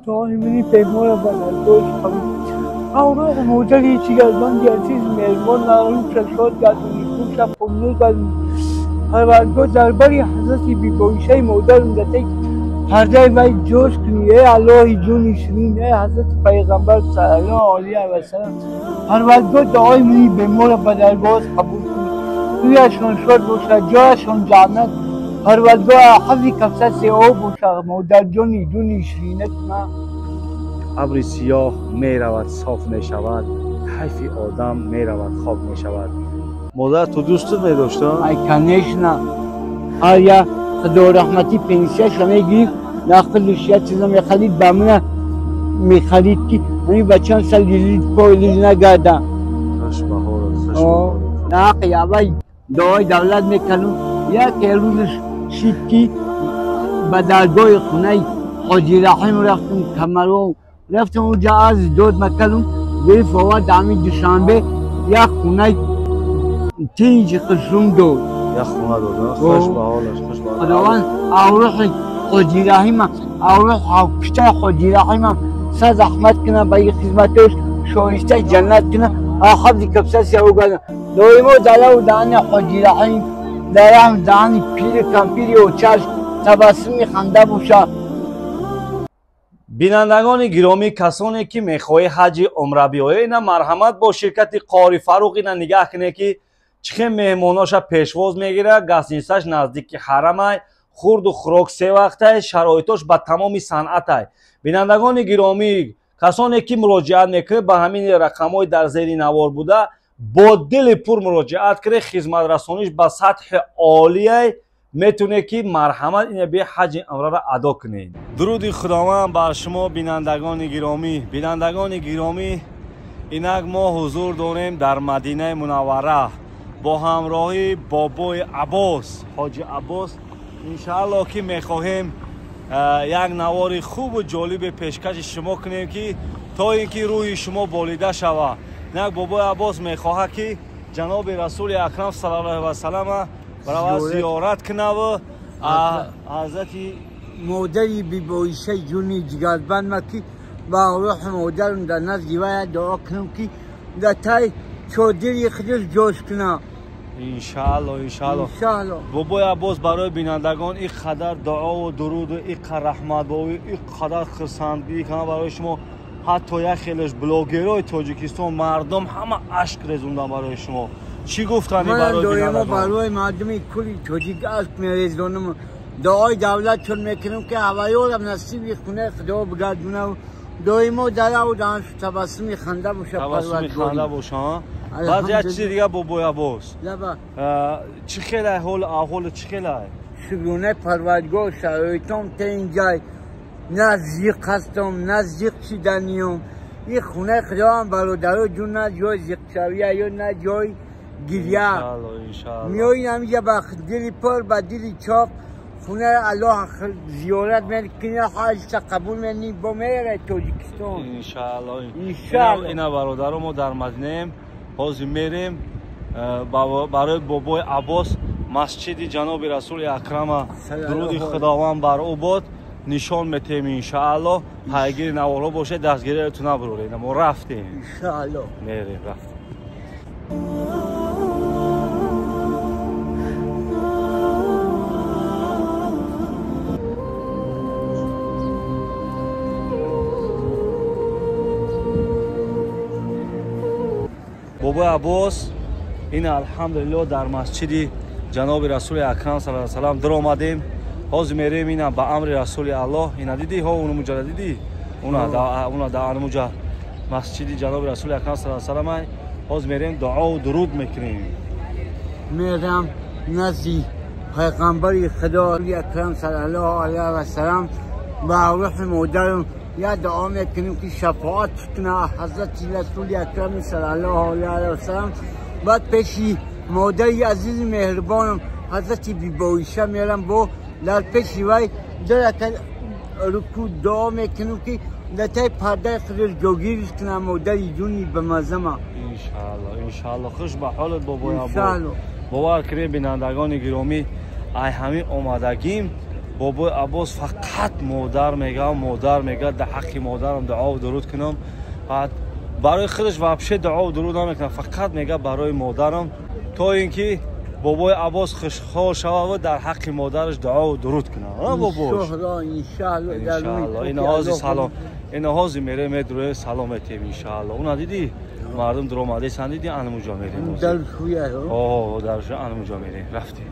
دائمی پیمان بلندوش اوراق مودری چیگربان عزیز مهربان نارون ششاد گردونی کوشم خمنو گردونی پروردگار درباری حضرت بیبایشه مادرم دته پرده وی جوش کنی ای الله جون شیرین ای حضرت پیغمبر صلی الله علیه و سلم پروردگار دعای منی به مور بدرگاه قبول کنی تویشان شاد باشه جایشان جنت پروردگار حفظی کفسه سیاه باشه مادر جون شیرینت من ابری سیاه می رود صاف می شود حیف آدم می رود خواب می شود مادر تو دوستت می داشتم؟ ای کنشنا آیا خدا رحمتی پنسیش همه گیرید نخلش یه چیزا میخلید بمونه میخلید که منی بچه سال لیلید پایلیز نگردم خوش بهار نه قیابه دعای دولت میکنم یک روزش شید که به درگاه خونه حاجی رحیم رفتم کمرو رفتم اونجا از داد مکنم گرفت آورد همین دوشنبه یک خونه تینج خشم داد یک خونه داد خوش به حالش خوش به حالش خداوند اوروح حاجی رحیم اوروح پشت حاجی رحیم سه زحمت کنه به این خدمتش شایسته جنت کنه حفظ کبسه سیاو گردن دایما دلو دهن حاجی رحیم درم دهن پیر کمپیری و چشم تبسمی خنده باشه. بینندگان گرامی کسانی که میخواهی حج عمره بیایید اینا مرحمت با شرکت قاری فروغ اینا نگاه کنه که چه مهماناش پیشواز میگیره گاستینساش نزدیک حرم خورد و خوراک سه وقته شرایطش با تمام صنعت. بینندگان گرامی کسانی که مراجعت میکنه به همین رقم‌های در زیر نوار بوده با دل پر مراجعت کنه خدمت رسانیش به سطح عالیه میتونه که مرحمت این به حج عمره را ادا کنید. درود خداوند بر شما بینندگان گرامی اینک ما حضور داریم در مدینه منوره با همراهی بابای عباس حاجی عباس انشاءالله که میخواهیم یک نوار خوب و جالب پیشکش شما کنیم که تا اینکه روح شما بالیده شود. اینک بابای عباس میخواه که جناب رسول اکرم صلی الله علیه و سلم برای زیارت کنه و حضرت مادری بیبایشه جونی جگربند مکی با روح مادرم در نزد وی دعا کنم که در تای چادری خودش جوش کنه انشاءالله بابای عباس برای بینندگان این قدر دعا و درود و این قدر رحمت و این قدر خرسندگی کنه برای شما حتی یک خیلیش بلاگرای تاجیکستان مردم همه اشک ریزوندن برای شما. چی گفتنی برای بینندگان؟ من برای مردمی کلی تاجیک اشک میریزونم دعای دولت چون میکنم که هوایارم نصیبی خونه خدا بگردونه و دایما دره و دانش تبسمی خنده باشه بعد یک چیز دیگه بابای عباس چی خیلی احوال چی خیلی شگونه پروردگار شرایطم تا اینجای نه زیق هستم نه زیق چیدنیم این خونه خدا هم برادرها جون نه جای زیق شویه یا نه جای گریه میایین همیشه با دلی پر با دلی چاق خونه الله زیارت میکنه حاج قبول میکنی با میره تاجیکستان انشاءالله اینا برادرم ما در مدینه حاضر میریم برای بابای عباس مسجد جناب رسول اکرم درود خداوند بر او باد نشان میتیم انشاءالله پیگیر نوارها باشه دستگیری تو نبروریم ما رفتیم انشاءالله میریم رفتیم. بابای عباس این الحمدلله در مسجد جناب رسول اکرم صلی الله علیه و سلم در آمدیم حاضر میریم اینا به امر رسول الله اینا دیدی ها اونو مجا دیدی اونا در مجا مسجد جناب رسول اکرم صلی الله علیه و سلم حاضر میریم دعا و درود میکنیم میرم نزد پیغمبر خدا اکرم صلی الله علیه و سلم با روح مادرم یا دعا میکنیم که شفاعت کنه حضرت رسول اکرم صلی الله علیه و سلم. بعد پیشی مادری عزیز مهربانم حضرت بیبایشه میرم با در پیشی وی در رکوع دعا میکنم که در تای پرده خودش جوگیرش کنه مادری جونی به مزمه انشاءالله خوش به حالت بابای عباس. باور کنید بینندگان گرامی ای همین آمدگیم بابای عباس فقط مادر میگه در حق مادرم دعا و درود کنم. بعد برای خودش واپشه دعا و درود نمیکنه، فقط میگه برای مادرم، تا اینکه بابای عباس خوشحال شود و در حق مادرش دعا و درود کنه. باباش انشالله این هازی سلام، این هازی میره میدروه سلامتیم انشالله. اون دیدی مردم در اومده سن دیدی انموجا میریم در شویه در شویه انموجا میریم. رفتی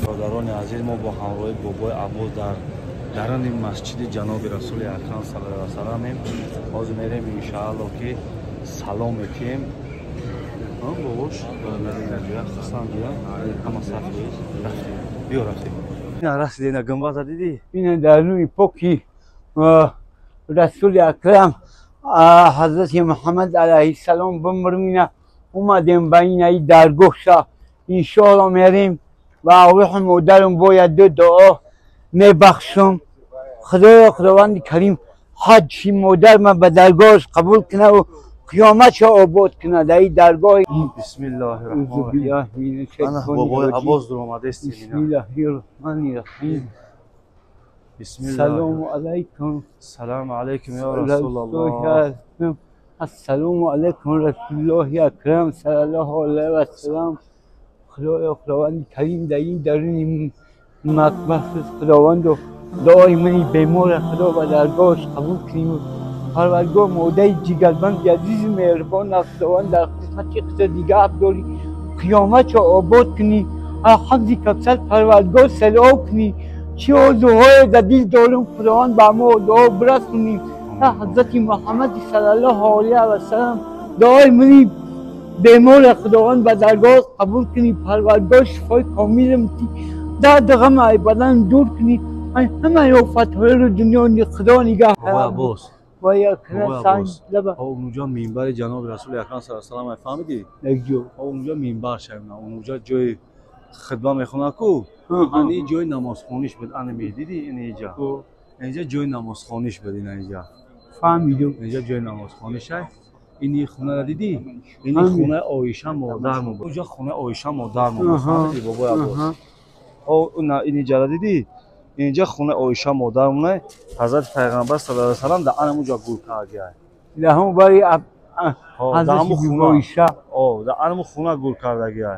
برادران عزیز، ما با همراه بابای عباس در درون مسجد جناب رسول اکرم صلی الله علیه و سلم باز میریم انشاءالله که سلام میکنیم. باباش خستم بیا همه صفحه بیا رفتیم. این رسیدین گنبد دیدی؟ این در روی پاکی رسول اکرم حضرت محمد علیه السلام بمرمینه اومدیم به این درگاه شا انشاءالله میریم و روح مادرم باید دو دعا میبخشم. خداوند کریم حج مادر من به درگاهش قبول کنه و قیامتش آباد کنه در این درگاه. بسم الله الرحمن الرحیم. انا بابای عباس در اومده است. بسم الله الرحمن الرحیم. بسم الله. سلام علیکم. سلام علیکم یا رسول الله. السلام علیکم رسول الله اکرم صلی الله علیه و سلم. خداوند کریم در این درون مقبس خداوند و دعای منی بیمار خدا و درگاهش قبول کنیم. پروردگار مادر جگربند عزیز مهربان خداوند در قسمت خدا دیگه داری قیامت آباد کنی. حفظ کبسر پروردگار صلاح کنی. چی آرزوهای در دل دارم خداوند به ما دعا برسونیم. حضرت محمد صلی الله علیه و سلم دعای منی بیمار خداوند به درگاه قبول کنی. پروردگار شفای کامل متی درد غم ای بدن دور کنی. همه آفت‌های رو دنیا خدا نگه عباس و یا کنه سنگ لبه اونجا منبر جناب رسول اکرم صلی الله علیه و سلم فهمیدی؟ نگجو اونجا منبر شدن، اونجا جای خطبه میخونه کو. این جای نمازخونیش بود. انا میدیدی اینجا جای نمازخونیش بود. اینجا فهمیدم اینجا جای نمازخونیشه. اینی خونه را دیدی؟ اینی خونه عایشه مادرم بود. اونجا خونه عایشه مادرم بود. فهمیدی بابا عباس؟ اون اینجا را دیدی؟ اینجا خونه عایشه مادرمونه. حضرت پیغمبر صلی الله علیه و سلم در اونجا گور کرده. در همون برای حضرت عایشه در همون خونه گور کرده گیه.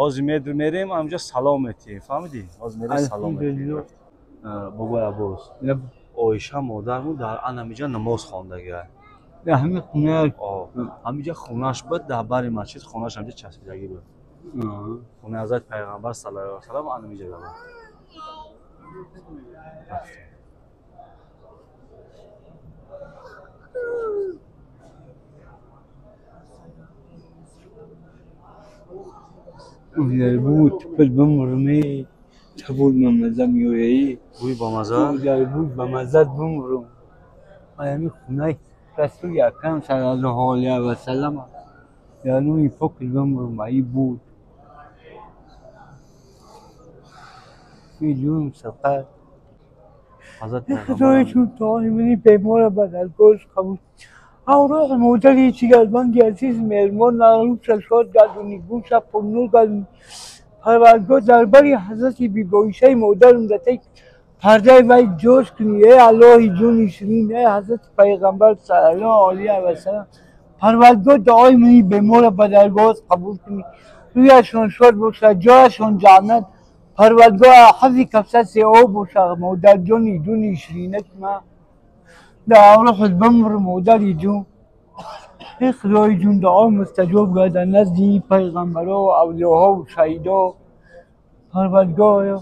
از میریم اونجا سلام میتیم. فهمیدی؟ از میریم سلام میتیم. بابا عباس عایشه مادرمون در اینجا نماز خوانده گیه. در همین خونه همینجا خونهش بود. در بر مسجد خونهش همینجا چسبیدگی بود. خونه حضرت پیغمبر صلی الله علیه و سلم همینجا بود. بود پل بمرمی تبود ممزه میویی بوی با مزه بود با مزه بمرم. همین خونه رسول اکرم صلی الله علیه و سلم یعنی فکر بمرم ای بود میلیون سفر حضرت پیغمبر خدایشون دعای منی بیمار به درگاهش قبول. روح مادر جگربند عزیز مهربان روح شاد گردونی گوش پرنور گردونی. پروردگار دربار حضرت بی‌بایشه مادرم دتی پرده وی جوش کنی. ای الله جون شیرین، ای حضرت پیغمبر صلی الله علیه و سلم پروردگار دعای منی بیمار به درگاهش قبول کنی. رویشون شاد باشه، جایشون جنت. پروردگار حفظ کبسر سیاه باشه مادر جونی شیرینه که من در روح بمر مادری جون. ای خدای جون دعا مستجاب گردن نزدی پیغمبرها و اولیاها و شهیدا پروردگارا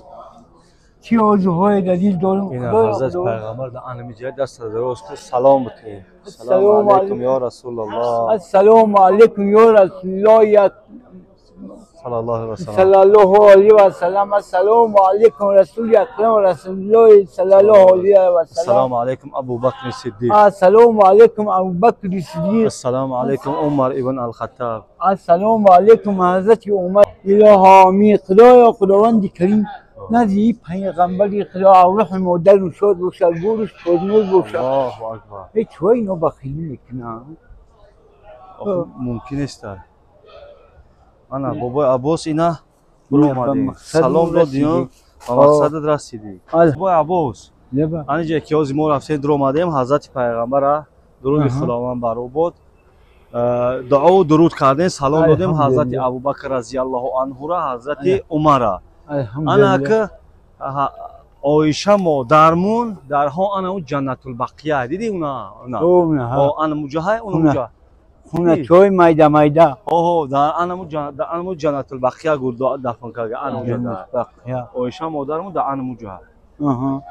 چی آرزوهای دلیل دارم این حضرت پیغمبر در انمی جای دست دراز که سلام بکنیم. سلام علیکم یا رسول الله. السلام علیکم یا رسول الله صلی الله علیه و سلم. صلی الله علیه و سلم. السلام علیکم رسول اکرم رسول الله صلی الله علیه و سلم. السلام علیکم ابو بکر صدیق. السلام علیکم ابو بکر صدیق. السلام علیکم عمر ابن الخطاب. السلام علیکم حضرت عمر. اله آمین. خداوند کریم نزدی پیغمبری خدا روح مادر و شاد و سرگورش پرنور باشه. الله اکبر. هیچ وای اینو بخیلی میکنه. ممکن است. انا بابای عباس اینا برو سلام رو دیدم و مقصدت رسیدی. بابای عباس انا جایی که از ما رفتیم در اومدیم حضرت پیغمبر درود خداوند بر او بود دعا و درود کردیم سلام دادیم حضرت ابوبکر رضی الله عنه را حضرت عمر انا که عایشه مادرمون درها انا جنت البقیه دیدی اونا با انا مجاهد اونا مجاهد خونه چوی مایده مایده در انمو جنت البقیه گرد دفن کرده انمو جنت البقیه عایشه مادرمون در انمو جاها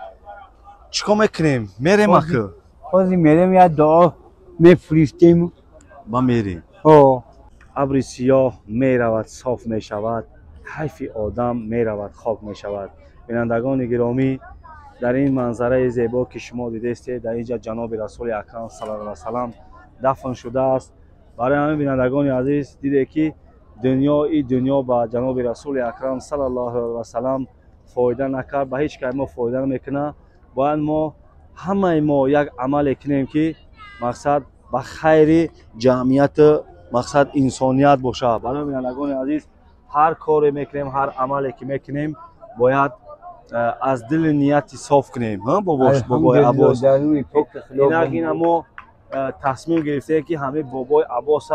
چیکار میکنیم میریم اکه خودی میریم یا دعا میفرستیم با میریم ابر سیاه میرود صاف میشود حیف آدم میرود خاک میشود بینندگان گرامی در این منظره زیبا که شما دیدید در اینجا جناب رسول اکرم صلی الله علیه و سلم دفن شده است برای همه بینندگان عزیز دیده که دنیا با جناب رسول اکرم صلی الله علیه و سلم فایده نکرد به هیچ که ما فایده نمیکنه باید ما همه ما یک عمل کنیم که مقصد به خیر جمعیت مقصد انسانیت باشه برای بینندگان عزیز هر کاری میکنیم هر عملی که میکنیم باید از دل نیت صاف کنیم بابای عباس اینا ما تصمیم گرفته که همه بابای عباس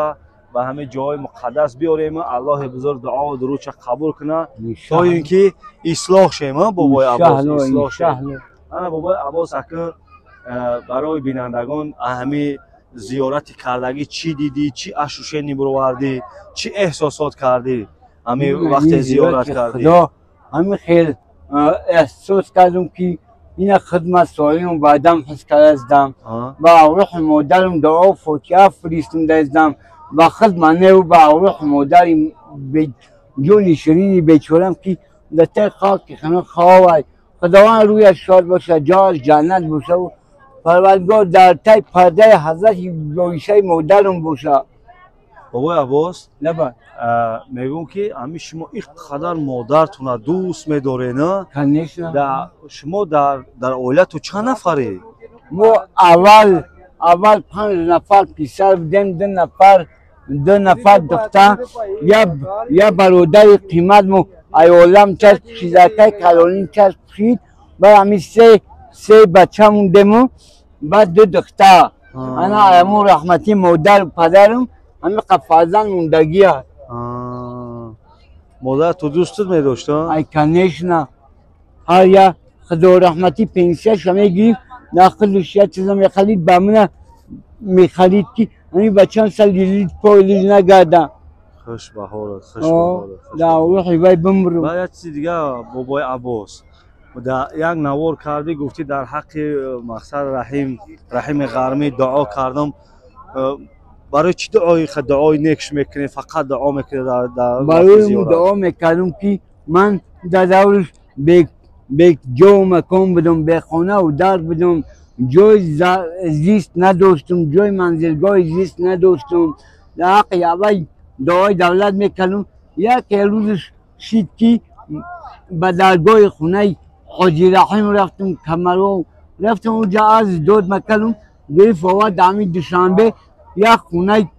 و همه جای مقدس بیاریم الله بزرگ دعا و درود قبول کنه تا اینکه اصلاح شیم بابای عباس اصلاح شیم انا بابای عباس که برای بینندگان همه زیارت کردگی چی دیدی چی اشوشنی بروردی چی احساسات کردی همه وقت زیارت کردی همه خیلی احساس کردم که این خدمت سالیم بعدم حس کردم و روح مادرم دعا فوتیه فرستم داشتم و خدمت و با روح مادرم جون شیرینی بیچارم که در ته خاک خانه خواهد خداوند روی شاد باشه جای جنت باشه و پروردگار در ته پرده حضرت عایشه مادرم باشه بابای عباس نبا میگم که همین شما اینقدر مادرتون دوست می‌دارین نه شما در عائله تو چند نفری ما اول 5 نفر پسر بودیم 2 نفر دختر یا برادر قیمت مو ایالم چه چیزاکای کلونین چه پرید و همین سه بچه موندیم بعد 2 دختر انا امو رحمتی مادر پدرم همه قفازان موندگی هست مادر تو دوستت می‌داشت ای کنیش نه هر یا خدا رحمتی پنسیش میگیریم داخلش یا چیزا میخرید بامونه میخرید که همین بچه‌ها سال لیلیت پولیل نگردن خوش به حالت خوش به حالت دا روحی وای بمرو باید چیز دیگه بابای عباس در یک نوار کردی گفتی در حق مقصد رحیم غرمی دعا کردم برای چی دعای نیکش میکنی فقط دعا میکنی در برای دعا میکردم که من در دورش به جو مکان بدم به خانه و در بدم جای زیست نداشتم جای منزلگاه زیست نداشتم در حق اول دعای دولت میکردم یک روزش شید که به درگاه خونه حاجی رحیم رفتم کمرو رفتم اونجا از داد مکردم گرفت و دامی دوشنبه یک خونه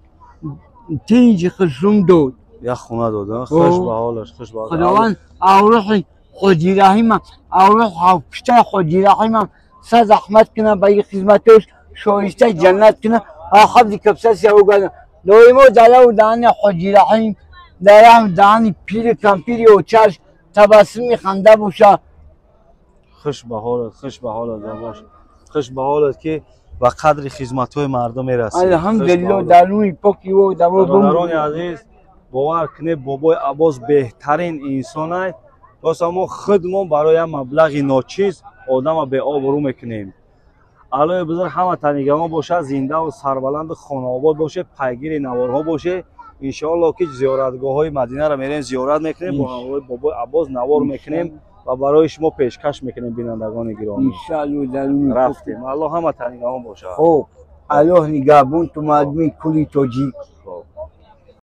تینج خشم داد یک خونه داد خوش به حالش خوش به حالش خداوند روح حاجی رحیم روح پشت حاجی رحیم سه زحمت کنه به خدمتش شایسته جنت کنه خبز کبسه سیاو گردن دویمو دلو دهن حاجی رحیم دهن پیر کمپیری و چرش تبسمی خنده باشه خوش به حالت خوش به حالت باش خوش به حالت که و قدر خدمت‌های مردم میرسید. الحمدلله در روی پاکی و دوام برادران عزیز باور کنید بابای عباس بهترین انسان است. واسه ما خودمون برای مبلغ ناچیز آدم به آبرو میکنیم. الله بزرگ همه تنگمان باشه، زنده و سربلند خانه آباد باشه، پیگیر نوارها باشه. ان شاء الله که زیارتگاه‌های مدینه را میریم زیارت میکنیم، با بابای عباس نوار میکنیم و برای شما پیشکش میکنیم بینندگان گرامی. ان شاء الله درون رفتیم. الله همه تنگمان باشه. خب الله نگهبان تو مردم کلی تاجیک.